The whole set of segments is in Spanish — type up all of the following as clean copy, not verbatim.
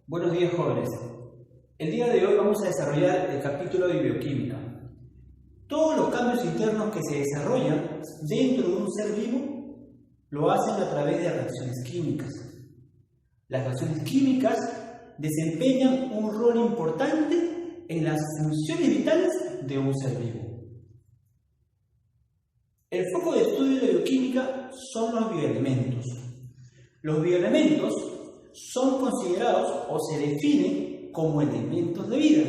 Buenos días, jóvenes. El día de hoy vamos a desarrollar el capítulo de bioquímica. Todos los cambios internos que se desarrollan dentro de un ser vivo lo hacen a través de reacciones químicas. Las reacciones químicas desempeñan un rol importante en las funciones vitales de un ser vivo. El foco de estudio de bioquímica son los bioelementos. Los bioelementos son considerados o se definen como elementos de vida.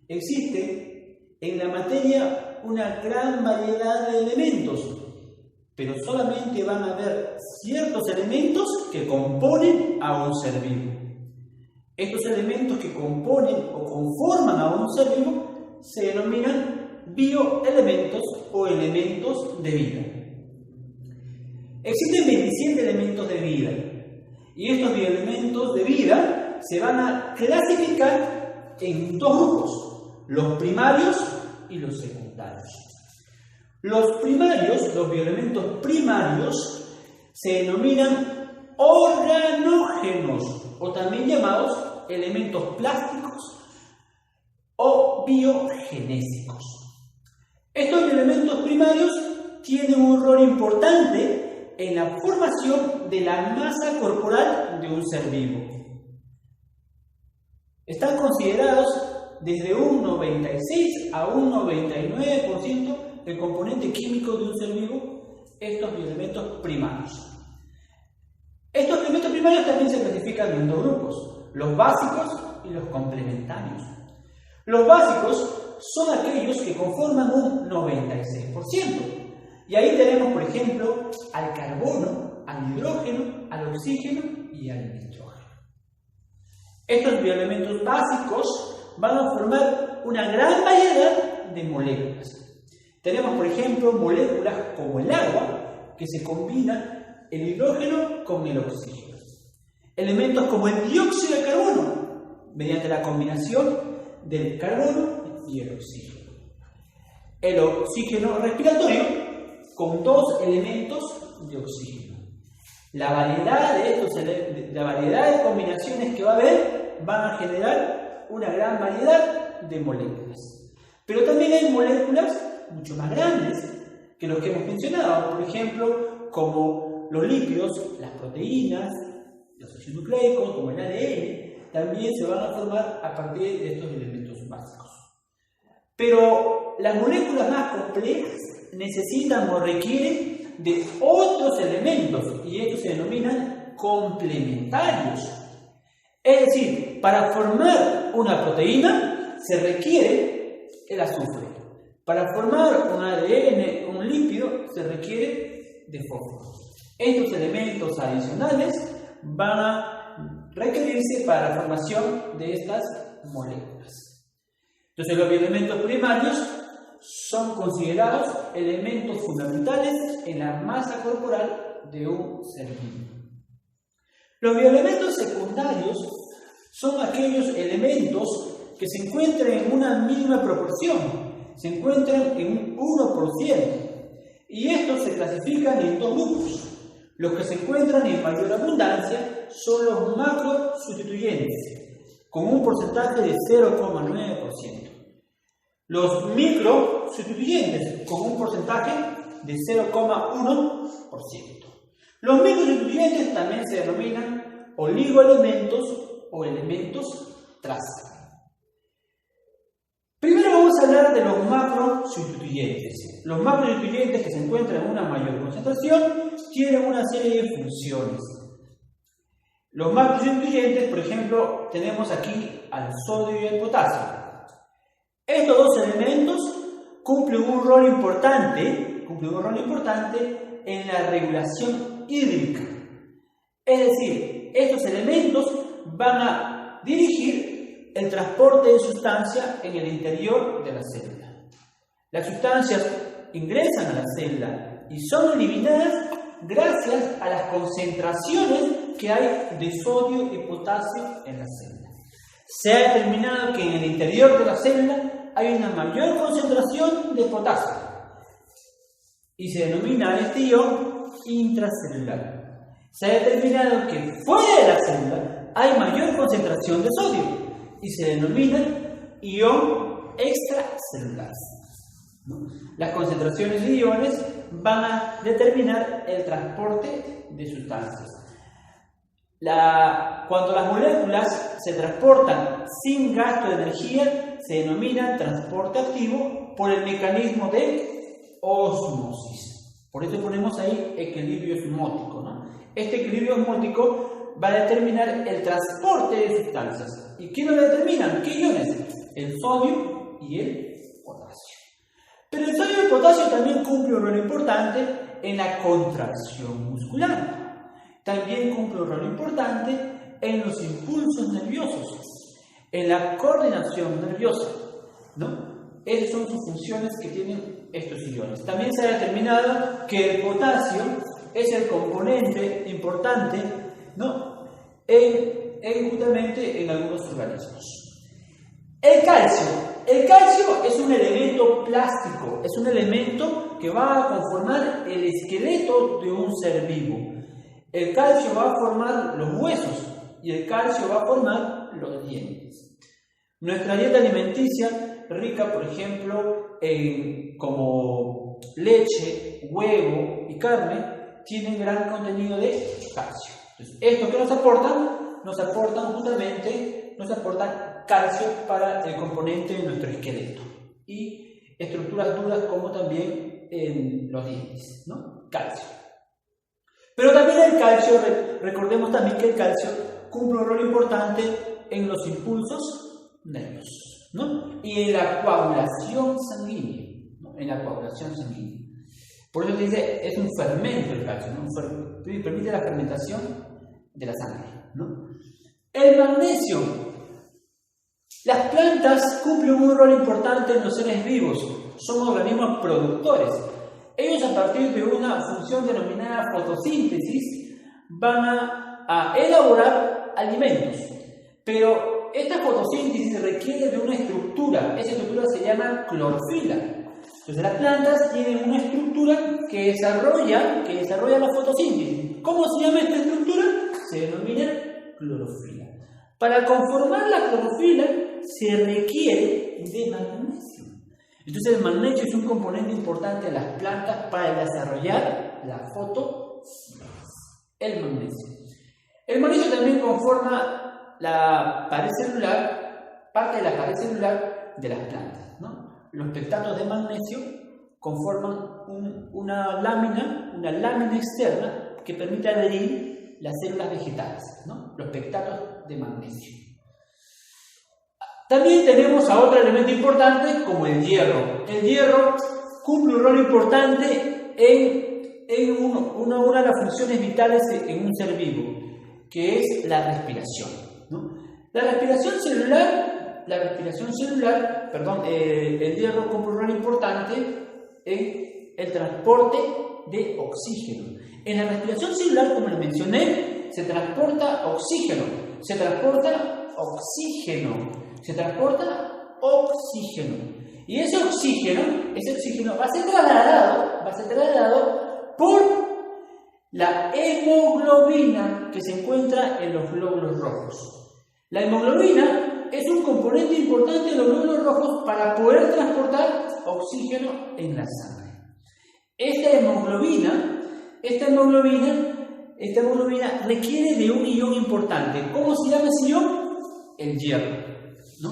Existe en la materia una gran variedad de elementos, pero solamente van a haber ciertos elementos que componen a un ser vivo. Estos elementos que componen o conforman a un ser vivo se denominan bioelementos o elementos de vida. Existen 27 elementos de vida. Y estos bioelementos de vida se van a clasificar en dos grupos, los primarios y los secundarios. Los primarios, los bioelementos primarios, se denominan organógenos o también llamados elementos plásticos o biogenésicos. Estos bioelementos primarios tienen un rol importante en la formación de la masa corporal de un ser vivo. Están considerados desde un 96 a un 99% del componente químico de un ser vivo, estos bioelementos primarios. Estos elementos primarios también se clasifican en dos grupos, los básicos y los complementarios. Los básicos son aquellos que conforman un 96%. Y ahí tenemos, por ejemplo, al carbono, al hidrógeno, al oxígeno y al nitrógeno. Estos bioelementos básicos van a formar una gran variedad de moléculas. Tenemos, por ejemplo, moléculas como el agua, que se combina el hidrógeno con el oxígeno. Elementos como el dióxido de carbono, mediante la combinación del carbono y el oxígeno. El oxígeno respiratorio, con dos elementos de oxígeno. La variedad de combinaciones que va a haber van a generar una gran variedad de moléculas. Pero también hay moléculas mucho más grandes que los que hemos mencionado, por ejemplo, como los lípidos, las proteínas, los ácidos nucleicos, como el ADN, también se van a formar a partir de estos elementos básicos. Pero las moléculas más complejas necesitan o requieren de otros elementos y estos se denominan complementarios. Es decir, para formar una proteína se requiere el azufre. Para formar un ADN, un lípido, se requiere de fósforo. Estos elementos adicionales van a requerirse para la formación de estas moléculas. Entonces, los bioelementos primarios son considerados elementos fundamentales en la masa corporal de un ser vivo. Los bioelementos secundarios son aquellos elementos que se encuentran en una mínima proporción, se encuentran en un 1%, y estos se clasifican en dos grupos. Los que se encuentran en mayor abundancia son los macrosustituyentes, con un porcentaje de 0,9%. Los microsustituyentes, con un porcentaje de 0,1%. Los microsustituyentes también se denominan oligoelementos o elementos traza. Primero vamos a hablar de los macrosustituyentes. Los macrosustituyentes que se encuentran en una mayor concentración tienen una serie de funciones. Los macrosustituyentes, por ejemplo, tenemos aquí al sodio y al potasio. Estos dos elementos cumplen un rol importante en la regulación hídrica. Es decir, estos elementos van a dirigir el transporte de sustancias en el interior de la célula. Las sustancias ingresan a la célula y son eliminadas gracias a las concentraciones que hay de sodio y potasio en la célula. Se ha determinado que en el interior de la célula hay una mayor concentración de potasio y se denomina este ion intracelular. Se ha determinado que fuera de la célula hay mayor concentración de sodio y se denomina ion extracelular, ¿no? Las concentraciones de iones van a determinar el transporte de sustancias. Cuando las moléculas se transportan sin gasto de energía, se denomina transporte activo por el mecanismo de osmosis. Por eso ponemos ahí equilibrio osmótico, ¿no? Este equilibrio osmótico va a determinar el transporte de sustancias. ¿Y quién lo determinan? ¿Qué iones? El sodio y el potasio. Pero el sodio y el potasio también cumple un rol importante en la contracción muscular. También cumple un rol importante en los impulsos nerviosos, en la coordinación nerviosa, ¿no? Esas son sus funciones que tienen estos iones. También se ha determinado que el potasio es el componente importante, ¿no? Justamente en algunos organismos. El calcio es un elemento plástico, es un elemento que va a conformar el esqueleto de un ser vivo. El calcio va a formar los huesos y el calcio va a formar los dientes. Nuestra dieta alimenticia, rica por ejemplo como leche, huevo y carne, tienen gran contenido de calcio. Entonces, ¿esto qué nos aportan? Nos aportan calcio para el componente de nuestro esqueleto y estructuras duras como también en los dientes, ¿no? Calcio. Pero también el calcio, recordemos también que el calcio cumple un rol importante en los impulsos nerviosos, ¿no? Y en la coagulación sanguínea, ¿no? En la coagulación sanguínea. Por eso se dice, es un fermento el calcio, ¿no? Permite la fermentación de la sangre, ¿no? El magnesio. Las plantas cumplen un rol importante en los seres vivos. Son organismos productores. Ellos, a partir de una función denominada fotosíntesis, van a elaborar alimentos. Pero esta fotosíntesis requiere de una estructura. Esa estructura se llama clorofila. Entonces las plantas tienen una estructura que desarrolla la fotosíntesis. ¿Cómo se llama esta estructura? Se denomina clorofila. Para conformar la clorofila se requiere de magnesio. Entonces el magnesio es un componente importante de las plantas para desarrollar la fotosíntesis. El magnesio también conforma la pared celular, parte de la pared celular de las plantas, ¿no? Los pectatos de magnesio conforman una lámina externa que permite adherir las células vegetales, ¿no? Los pectatos de magnesio. También tenemos a otro elemento importante como el hierro. El hierro cumple un rol importante en una de las funciones vitales en un ser vivo, que es la respiración, ¿no? El hierro cumple un rol importante en el transporte de oxígeno. En la respiración celular, como les mencioné, se transporta oxígeno. Y ese oxígeno va a ser trasladado por la hemoglobina que se encuentra en los glóbulos rojos. La hemoglobina es un componente importante de los glóbulos rojos para poder transportar oxígeno en la sangre. Esta hemoglobina requiere de un ion importante. ¿Cómo se llama ese ion? El hierro, ¿no?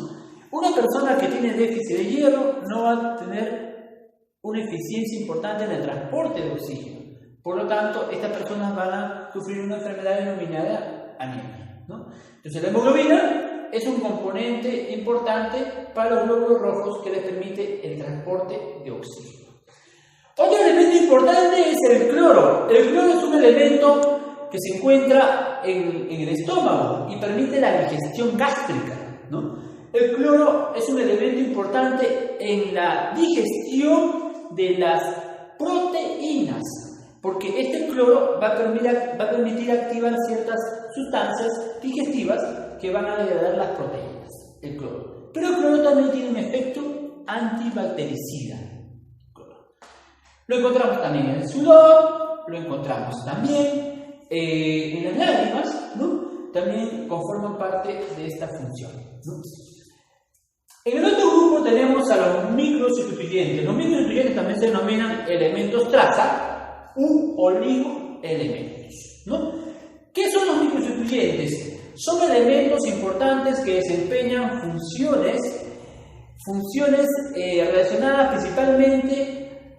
Una persona que tiene déficit de hierro no va a tener una eficiencia importante en el transporte de oxígeno. Por lo tanto, estas personas van a sufrir una enfermedad denominada anemia, ¿no? Entonces, la hemoglobina es un componente importante para los glóbulos rojos que les permite el transporte de oxígeno. Otro elemento importante es el cloro. El cloro es un elemento que se encuentra en el estómago y permite la digestión gástrica, ¿no? El cloro es un elemento importante en la digestión de las proteínas, porque este cloro va a permitir activar ciertas sustancias digestivas que van a degradar las proteínas, el cloro. Pero el cloro también tiene un efecto antibactericida. Lo encontramos también en el sudor, lo encontramos también en las lágrimas, ¿no? también conforman parte de esta función, ¿no? En el otro grupo tenemos a los microsustituyentes. Los microsustituyentes también se denominan elementos traza u oligoelementos, ¿no? ¿Qué son los microsustituyentes? Son elementos importantes que desempeñan funciones relacionadas principalmente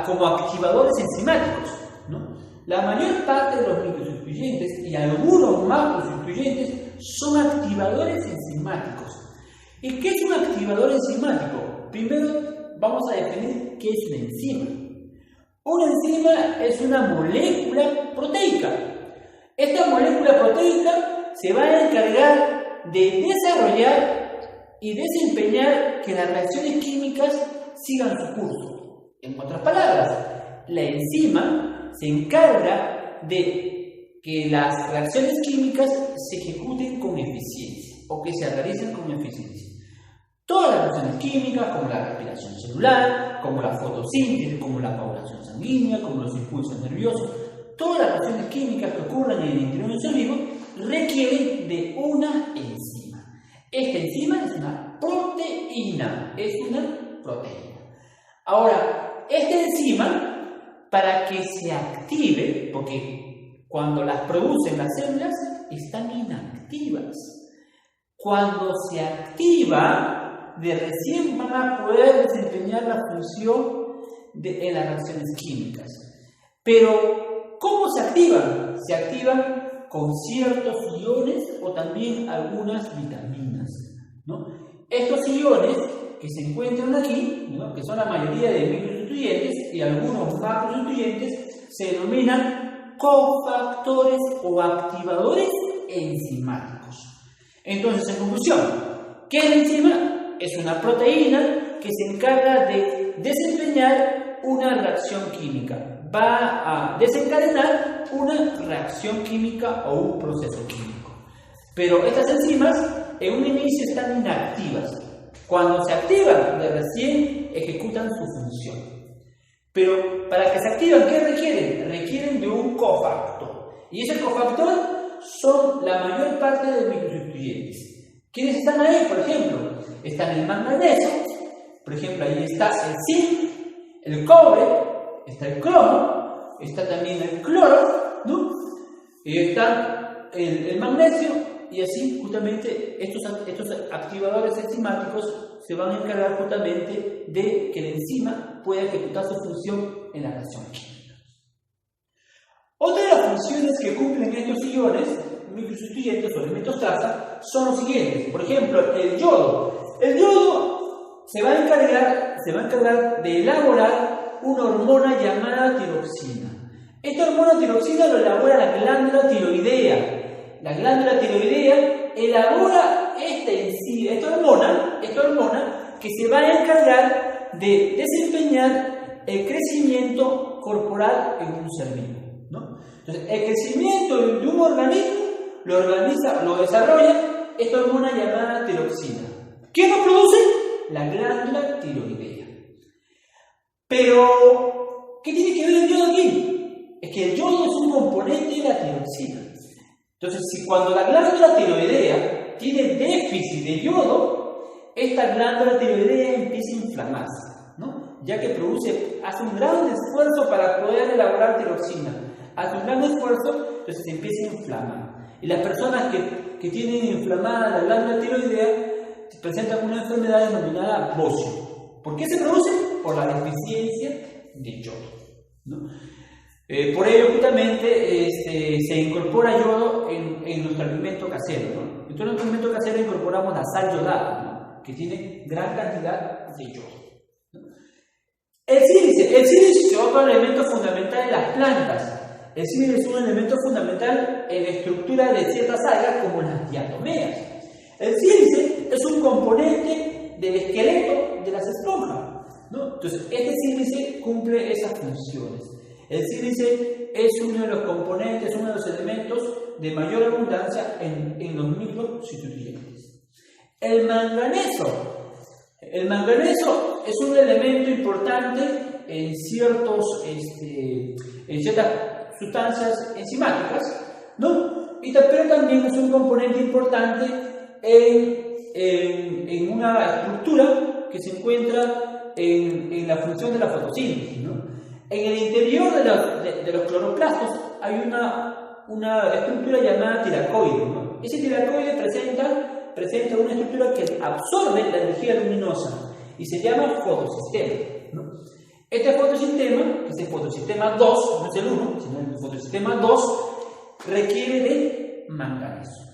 como activadores enzimáticos, ¿no? La mayor parte de los microsustituyentes y algunos macrosustituyentes son activadores enzimáticos. ¿Y qué es un activador enzimático? Primero vamos a definir qué es una enzima. Una enzima es una molécula proteica. Esta molécula proteica se va a encargar de desarrollar y desempeñar que las reacciones químicas sigan su curso. En otras palabras, la enzima se encarga de que las reacciones químicas se ejecuten con eficiencia o que se realicen con eficiencia. Todas las reacciones químicas, como la respiración celular, como la fotosíntesis, como la coagulación sanguínea, como los impulsos nerviosos, todas las reacciones químicas que ocurren en el interior de un ser vivo requieren de una enzima. Esta enzima es una proteína, Ahora, esta enzima, para que se active, porque cuando las producen las células, están inactivas. Cuando se activa, de recién van a poder desempeñar la función en las reacciones químicas. Pero, ¿cómo se activan? Se activan con ciertos iones o también algunas vitaminas, ¿no? Estos iones que se encuentran aquí, ¿no?, que son la mayoría de microsustituyentes y algunos macrosustituyentes, se denominan cofactores o activadores enzimáticos. Entonces, en conclusión, ¿qué es la enzima? Es una proteína que se encarga de desempeñar una reacción química. Va a desencadenar una reacción química o un proceso químico. Pero estas enzimas en un inicio están inactivas. Cuando se activan, de recién ejecutan su función. Pero para que se activen, ¿qué requieren? Requieren de un cofactor. Y ese cofactor son la mayor parte de microsustituyentes. ¿Quiénes están ahí? Por ejemplo, están el manganeso, por ejemplo, ahí está el zinc, el cobre, está el cromo, está también el cloro, ¿no? Y está el magnesio, y así justamente estos activadores enzimáticos se van a encargar justamente de que la enzima pueda ejecutar su función en la reacción química. Otra de las funciones que cumplen estos iones microsustituyentes o elementos traza son los siguientes. Por ejemplo, el yodo. El yodo se va a encargar de elaborar una hormona llamada tiroxina. Esta hormona tiroxina lo elabora la glándula tiroidea. La glándula tiroidea elabora esta hormona que se va a encargar de desempeñar el crecimiento corporal en un ser vivo, ¿no? Entonces, el crecimiento de un organismo lo desarrolla esta hormona llamada tiroxina. ¿Qué lo produce? La glándula tiroidea. Pero, ¿qué tiene que ver el yodo aquí? Es que el yodo es un componente de la tiroxina. Entonces, cuando la glándula tiroidea tiene déficit de yodo, esta glándula tiroidea empieza a inflamarse, ¿no? Ya que hace un gran esfuerzo para poder elaborar tiroxina. Hace un gran esfuerzo, entonces se empieza a inflamar. Y las personas que tienen inflamada la glándula tiroidea presentan una enfermedad denominada bocio. ¿Por qué se produce? Por la deficiencia de yodo, ¿no? Por ello, justamente, se incorpora yodo en nuestro alimento casero, ¿no? Entonces, en nuestro alimento casero incorporamos la sal yodada, ¿no?, que tiene gran cantidad de yodo, ¿no? El sílice es otro elemento fundamental de las plantas. El sílice es un elemento fundamental en la estructura de ciertas algas como las diatomeas. El sílice es un componente del esqueleto de las esponjas, ¿no? Entonces, este sílice cumple esas funciones. El sílice es uno de los componentes, uno de los elementos de mayor abundancia en los microsustituyentes. El manganeso es un elemento importante en ciertas sustancias enzimáticas, ¿no? Pero también es un componente importante en una estructura que se encuentra en la función de la fotosíntesis, ¿no? En el interior de los cloroplastos hay una estructura llamada tilacoide, ¿no? Ese tilacoide presenta una estructura que absorbe la energía luminosa y se llama fotosistema, ¿no? Este fotosistema, que es el fotosistema 2, no es el 1, sino el fotosistema 2, requiere de manganeso.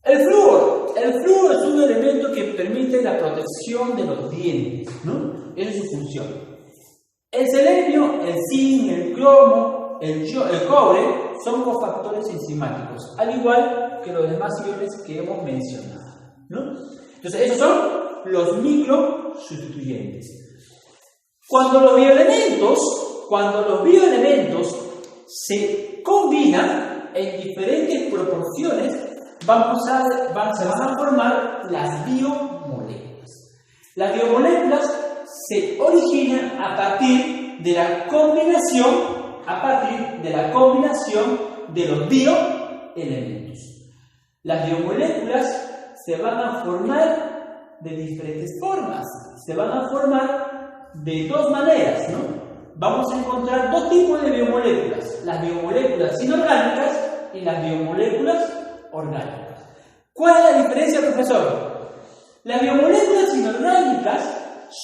El flúor es un elemento que permite la protección de los dientes, ¿no? Esa es su función. El selenio, el zinc, el cromo, el cobre son cofactores enzimáticos, al igual que los demás iones que hemos mencionado, ¿no? Entonces, esos son los microsustituyentes. Cuando los bioelementos se combinan en diferentes proporciones, se van a formar las biomoléculas. Las biomoléculas se originan a partir de la combinación de los bioelementos. Las biomoléculas se van a formar de diferentes formas. Se van a formar de dos maneras, ¿no? Vamos a encontrar dos tipos de biomoléculas: las biomoléculas inorgánicas y las biomoléculas orgánicas. ¿Cuál es la diferencia, profesor? Las biomoléculas inorgánicas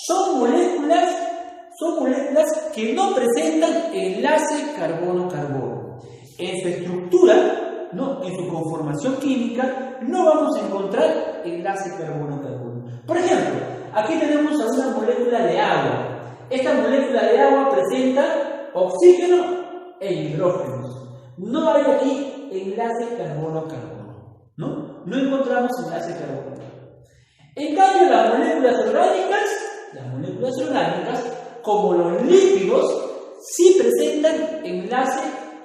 son moléculas que no presentan enlace carbono-carbono. En su estructura, ¿no? En su conformación química, no vamos a encontrar enlace carbono-carbono. Por ejemplo, aquí tenemos a una molécula de agua. Esta molécula de agua presenta oxígeno e hidrógeno. No hay aquí enlace carbono-carbono, ¿no? No encontramos enlace carbono-carbono. En cambio, las moléculas orgánicas, como los lípidos, sí presentan enlace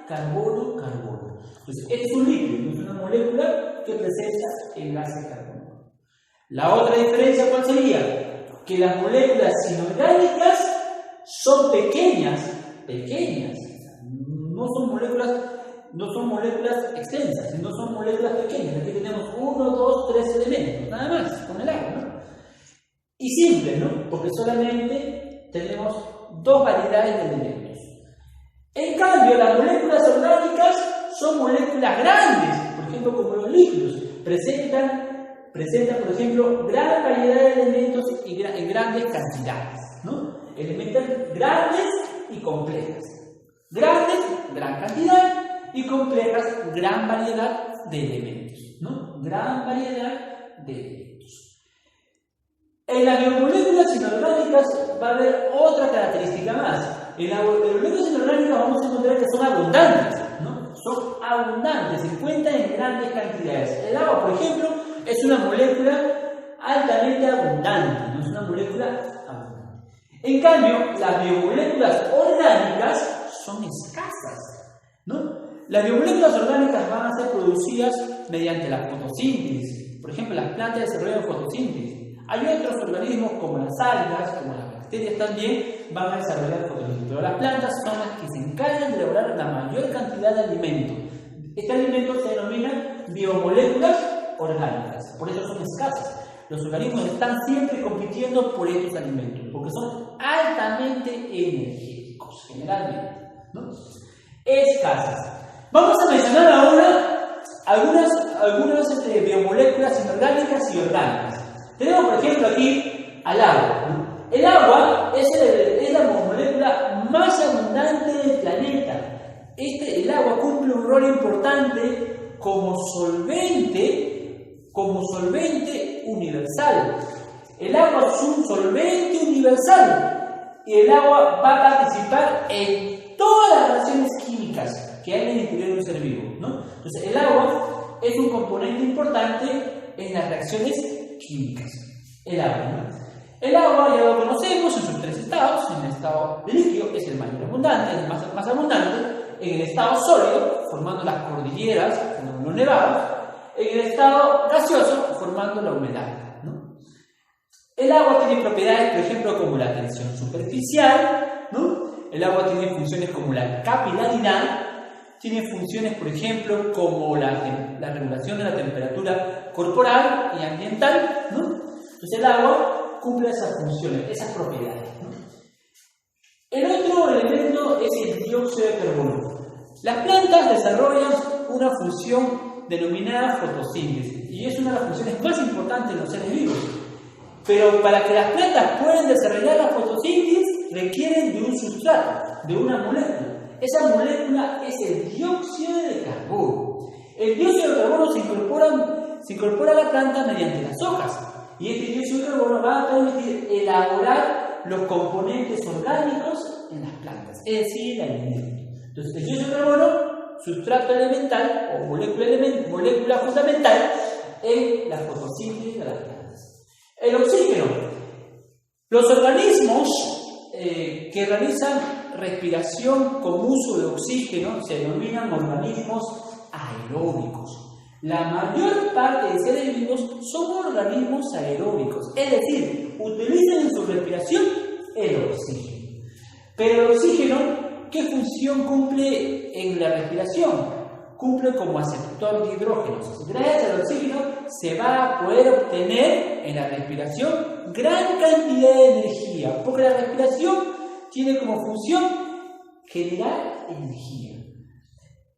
carbono-carbono. Entonces, este es un lípido, es una molécula que presenta enlace carbono. La otra diferencia, ¿cuál sería? Que las moléculas inorgánicas son pequeñas, no son moléculas extensas, sino son moléculas pequeñas. Aquí tenemos 1, 2, 3 elementos, nada más, con el agua, ¿no? Y simples, ¿no? Porque solamente tenemos dos variedades de elementos. En cambio, las moléculas orgánicas son moléculas grandes, por ejemplo, como los líquidos. Presentan, por ejemplo, gran variedad de elementos en grandes cantidades, ¿no? Elementos grandes y complejas. Grandes, gran cantidad, y complejas, gran variedad de elementos, ¿no? Gran variedad de elementos. En las biomoléculas inorgánicas va a haber otra característica más. En las biomoléculas inorgánicas vamos a encontrar que son abundantes, ¿no? Son abundantes, se encuentran en grandes cantidades. El agua, por ejemplo, es una molécula altamente abundante, no es una molécula abundante. En cambio, las biomoléculas orgánicas son escasas, ¿no? Las biomoléculas orgánicas van a ser producidas mediante la fotosíntesis. Por ejemplo, las plantas desarrollan fotosíntesis. Hay otros organismos como las algas, como las bacterias también, van a desarrollar fotosíntesis. Pero las plantas son las que se encargan de elaborar la mayor cantidad de alimentos. Este alimento se denomina biomoléculas orgánicas. Por eso son escasas. Los organismos están siempre compitiendo por estos alimentos, porque son altamente energéticos, generalmente, ¿no? Escasas. Vamos a mencionar ahora algunas biomoléculas inorgánicas y orgánicas. Tenemos, por ejemplo, aquí al agua, ¿no? El agua es la molécula más abundante del planeta. El agua cumple un rol importante como solvente universal. El agua es un solvente universal y el agua va a participar en todas las reacciones químicas que hay en el interior de un ser vivo, ¿no? Entonces, el agua es un componente importante en las reacciones químicas. El agua, ¿no? El agua ya lo conocemos en sus tres estados. En el estado líquido es el mayor abundante, el más abundante. En el estado sólido, formando las cordilleras, formando los nevados. En el estado gaseoso, formando la humedad, ¿no? El agua tiene propiedades, por ejemplo, como la tensión superficial, ¿no? El agua tiene funciones como la capilaridad, tiene funciones, por ejemplo, como la regulación de la temperatura corporal y ambiental, ¿no? Entonces el agua cumple esas funciones, esas propiedades, ¿no? El otro elemento es el dióxido de carbono. Las plantas desarrollan una función denominada fotosíntesis y es una de las funciones más importantes de los seres vivos. Pero para que las plantas puedan desarrollar la fotosíntesis requieren de un sustrato, de una molécula. Esa molécula es el dióxido de carbono. El dióxido de carbono se incorpora a la planta mediante las hojas y este dióxido de carbono va a permitir elaborar los componentes orgánicos en las plantas, es decir, el alimento. Entonces, el dióxido de carbono, sustrato elemental o molécula fundamental en la fotosíntesis de las plantas. El oxígeno. Los organismos que realizan respiración con uso de oxígeno se denominan organismos aeróbicos. La mayor parte de seres vivos son organismos aeróbicos, es decir, utilizan en su respiración el oxígeno. Pero el oxígeno, ¿qué función cumple en la respiración? Cumple como aceptor de hidrógenos. Gracias al oxígeno se va a poder obtener en la respiración gran cantidad de energía, porque la respiración tiene como función generar energía.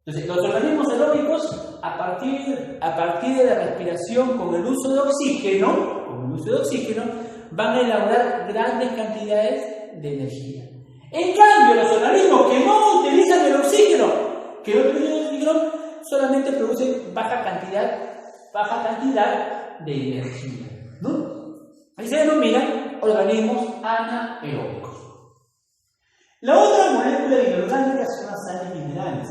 Entonces, los organismos aeróbicos, a partir de la respiración con el uso de oxígeno, van a elaborar grandes cantidades de energía. En cambio, los organismos que no utilizan el oxígeno, solamente producen baja cantidad de energía, ¿no? Ahí se denominan organismos anaeróbicos. La otra molécula inorgánica son las sales minerales.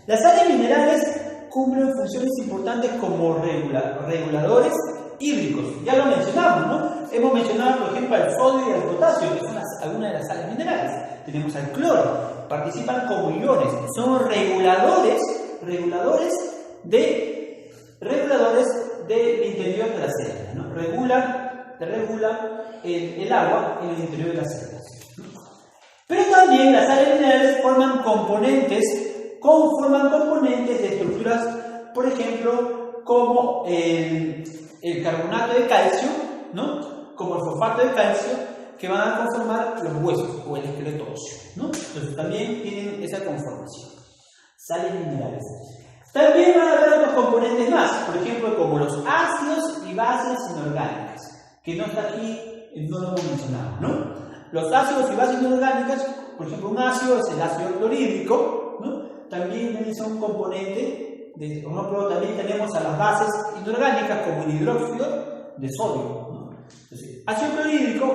Las sales minerales cumplen funciones importantes como reguladores hídricos. Ya lo mencionamos, ¿no? Hemos mencionado, por ejemplo, al sodio y al potasio, que son algunas de las sales minerales. Tenemos al cloro, participan como iones, son reguladores del interior de las células, ¿no? Regulan el agua en el interior de las células. Pero también las sales minerales forman componentes de estructuras, por ejemplo, como el carbonato de calcio, ¿no? Como el fosfato de calcio, que van a conformar los huesos o el esqueleto óseo, ¿no? Entonces también tienen esa conformación. Sales minerales. También van a haber otros componentes más, por ejemplo, como los ácidos y bases inorgánicas, que no está aquí, no lo hemos mencionado, ¿no? Los ácidos y bases inorgánicas, por ejemplo, un ácido es el ácido clorhídrico, ¿no? También son un componente, por ejemplo, también tenemos a las bases inorgánicas como el hidróxido de sodio, ¿no? Entonces, ácido clorhídrico,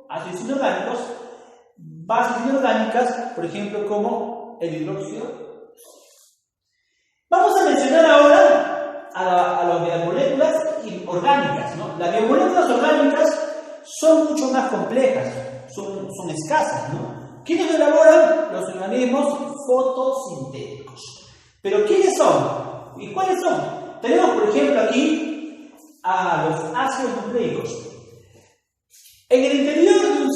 ácidos inorgánicos, bases inorgánicas, por ejemplo, como el hidróxido. Vamos a mencionar ahora a las biomoléculas orgánicas, ¿no? Las biomoléculas orgánicas son mucho más complejas, son escasas, ¿no? ¿Quiénes lo elaboran? Los organismos fotosintéticos. ¿Pero quiénes son? ¿Y cuáles son? Tenemos, por ejemplo, aquí a los ácidos nucleicos. En el interior de un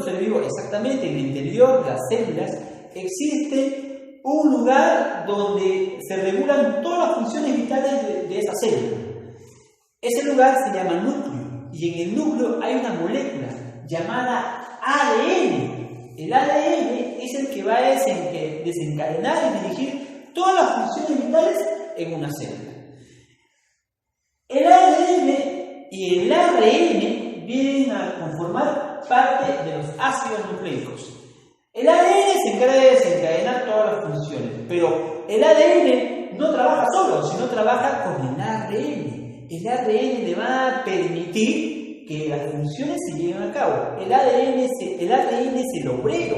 ser vivo, exactamente en el interior de las células, existe un lugar donde se regulan todas las funciones vitales de esa célula. Ese lugar se llama núcleo, y en el núcleo hay una molécula llamada ADN. El ADN es el que va a desencadenar y dirigir todas las funciones vitales en una célula. El ADN y el ARN vienen a conformar parte de los ácidos nucleicos. El ADN se encarga de desencadenar todas las funciones, pero el ADN no trabaja solo, sino trabaja con el ARN. El ARN le va a permitir que las funciones se lleven a cabo. El ADN es el obrero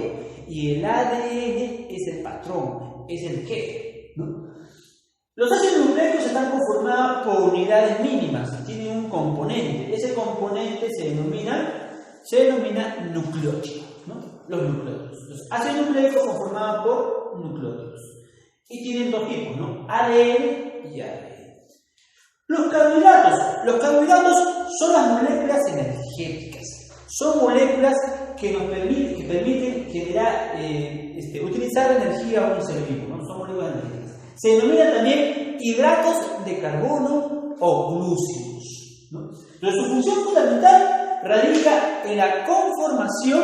y el ADN es el patrón, es el jefe, ¿no? Los ácidos nucleicos están conformados por unidades mínimas, tienen un componente. Ese componente se denomina nucleótido, ¿no? Los nucleótidos. Los ácidos nucleicos conformados por nucleótidos. Y tienen dos tipos, ¿no? ADN y ARN. Los carbohidratos son las moléculas energéticas. Son moléculas que permiten generar, utilizar energía a un ser vivo, ¿no? Son moléculas energéticas. Se denominan también hidratos de carbono o glúcidos, ¿no? Pero su función fundamental radica en la conformación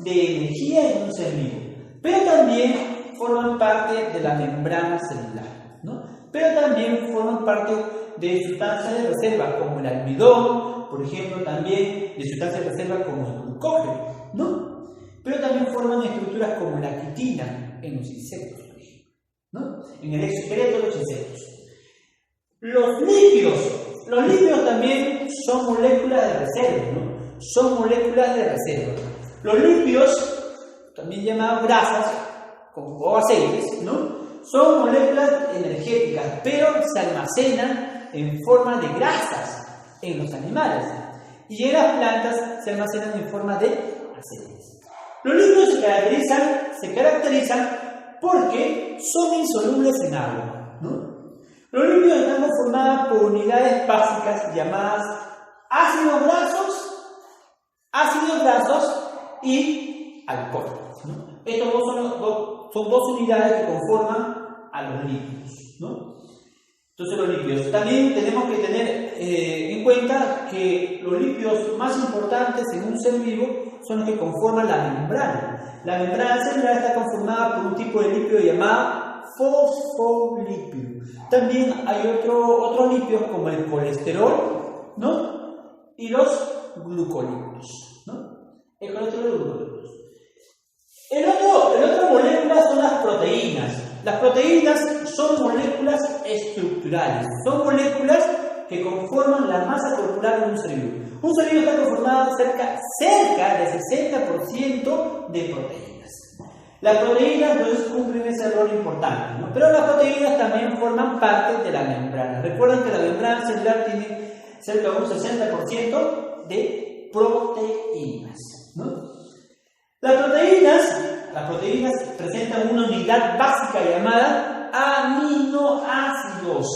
de energía en un ser vivo, pero también forman parte de la membrana celular, ¿no? Pero también forman parte de sustancias de reserva como el almidón, por ejemplo, también de sustancias de reserva como el glucógeno, ¿no? Pero también forman estructuras como la quitina en los insectos, ¿no? En el exoesqueleto de los insectos. Los lípidos también son moléculas de reserva, ¿no? Son moléculas de reserva. Los lípidos, también llamados grasas o aceites, ¿no? Son moléculas energéticas, pero se almacenan en forma de grasas en los animales y en las plantas se almacenan en forma de aceites. Los lípidos se caracterizan porque son insolubles en agua, ¿no? Los lípidos están conformados por unidades básicas llamadas ácidos grasos y alcohol, ¿no? Estos son dos unidades que conforman a los lípidos, ¿no? Entonces los lípidos. También tenemos que tener en cuenta que los lípidos más importantes en un ser vivo son los que conforman la membrana. La membrana celular está conformada por un tipo de lípido llamado fosfolípido. También hay otros lípidos como el colesterol, ¿no? Y los glucolípidos, ¿no? El colesterol y los glucolípidos. El otro molécula son las proteínas. Las proteínas son moléculas estructurales, son moléculas que conforman la masa corporal de un ser vivo. Un ser vivo está conformado cerca del 60% de proteínas. Las proteínas entonces cumplen ese rol importante, ¿no? Pero las proteínas también forman parte de la membrana. Recuerden que la membrana celular tiene cerca de un 60% de proteínas, ¿no? Las proteínas presentan una unidad básica llamada aminoácidos.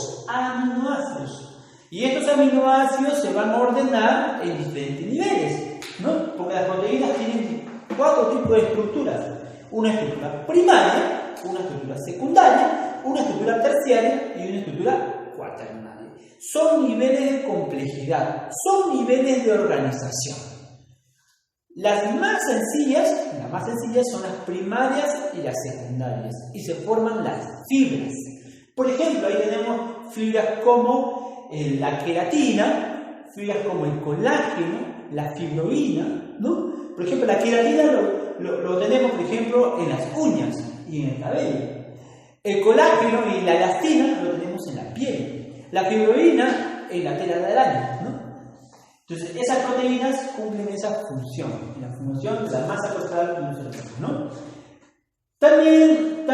Y estos aminoácidos se van a ordenar en diferentes niveles, ¿no? Porque las proteínas tienen 4 tipos de estructuras. Una estructura primaria, una estructura secundaria, una estructura terciaria y una estructura cuaternaria. Son niveles de complejidad, son niveles de organización. Las más sencillas son las primarias y las secundarias y se forman las fibras. Por ejemplo, ahí tenemos fibras como la queratina, fibras como el colágeno, la fibroína, ¿no? Por ejemplo, la queratina lo tenemos, por ejemplo, en las uñas y en el cabello. El colágeno y la elastina lo tenemos en la piel. La fibroína en la tela de araña, ¿no? Entonces, esas proteínas cumplen esa función, la función de la masa corporal de un ser humano, ¿no? También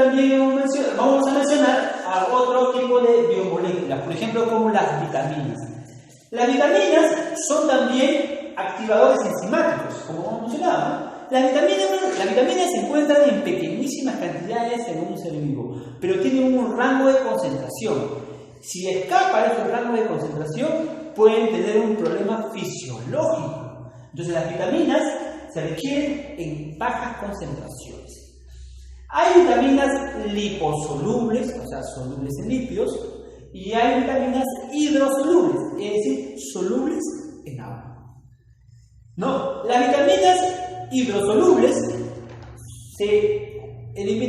vamos a mencionar a otro tipo de biomoléculas, por ejemplo, como las vitaminas. Las vitaminas son también activadores enzimáticos, como hemos mencionado, ¿no? Las vitaminas se encuentran en pequeñísimas cantidades en un ser vivo, pero tienen un rango de concentración. Si escapa de ese rango de concentración, pueden tener un problema fisiológico. Entonces las vitaminas se requieren en bajas concentraciones. Hay vitaminas liposolubles, o sea, solubles en lípidos, y hay vitaminas hidrosolubles, es decir, solubles en agua. No, las vitaminas hidrosolubles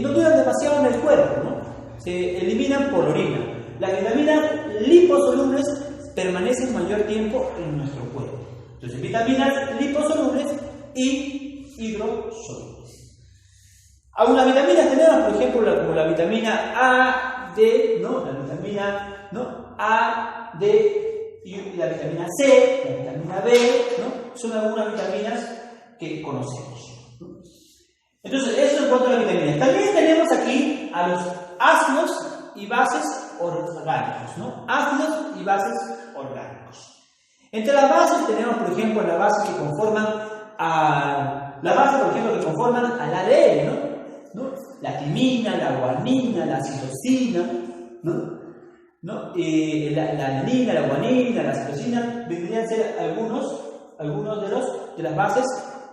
no duran demasiado en el cuerpo, ¿no? Se eliminan por orina. Las vitaminas liposolubles permanecen mayor tiempo en nuestro cuerpo. Entonces, vitaminas liposolubles y hidrosolubles. Algunas vitaminas tenemos, por ejemplo, como la vitamina A, D, ¿no? La vitamina, ¿no? A, D, y la vitamina C, la vitamina B, ¿no? Son algunas vitaminas que conocemos, ¿no? Entonces, eso en cuanto a las vitaminas. También tenemos aquí a los ácidos y bases orgánicos, ¿no? Ácidos y bases orgánicos. Entre las bases tenemos, por ejemplo, las bases que conforman al ADN, ¿no? La timina, la guanina, la citosina, ¿no? La adenina, la guanina, la citosina vendrían a ser algunos de las bases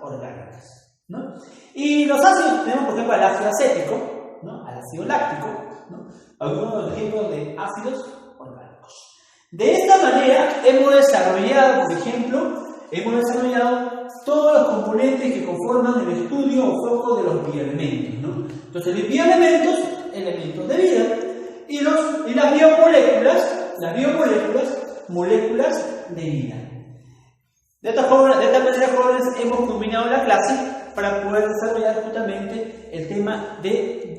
orgánicas. ¿no? Y los ácidos tenemos, por ejemplo, el ácido acético, ¿no? Al ácido láctico, ¿no? Algunos de los ejemplos de ácidos orgánicos. De esta manera hemos desarrollado, por ejemplo, todos los componentes que conforman el estudio o foco de los bioelementos, ¿no? Entonces, los bioelementos, elementos de vida, y las biomoléculas, moléculas de vida. De esta manera, jóvenes, hemos culminado la clase para poder desarrollar justamente el tema de